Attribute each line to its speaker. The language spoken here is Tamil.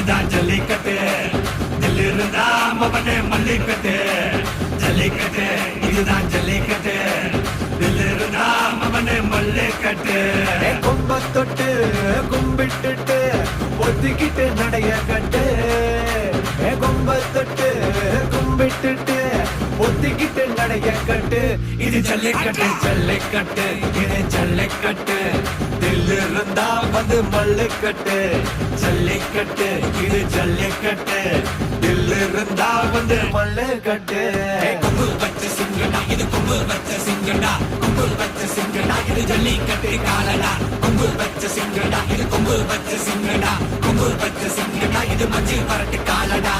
Speaker 1: இதுதான் ஜல்லிக்கட்டு தில்லு இருந்தா மவனே மல்லிக்கட்டு ஜல்லிக்கட்டு இதுதான் ஜல்லிக்கட்டு தில்லு இருந்தா மவனே மல்லிக்கட்டு
Speaker 2: கொம்ப தொட்டு கும்பிட்டுட்டு ஒத்திக்கிட்டு நடைய கட்டு கொம்ப தொட்டு கும்பிட்டுட்டு ஒத்திக்கிட்டு நடைய கட்டு
Speaker 1: இது ஜல்லிக்கட்டு ஜல்லிக்கட்டு இது ஜல்லிக்கட்டு
Speaker 2: தில்லு இருந்தா வந்து மல்லுக்கட்டு
Speaker 1: ஜல்லிக்கட்டு இது ஜல்லிக்கட்டு
Speaker 2: தில்லு இருந்தா வந்து மல்லுக்கட்டு
Speaker 1: கொம்பு வச்ச சிங்கடா இது கொம்பு வச்ச சிங்கடா கொம்பு வச்ச சிங்கடா இது ஜல்லிக்கட்டு காலடா கொம்பு வச்ச சிங்கடா இது கொம்பு வச்ச சிங்கடா கொம்பு வச்ச சிங்கடா இது மஞ்சள் பரட்டு காலடா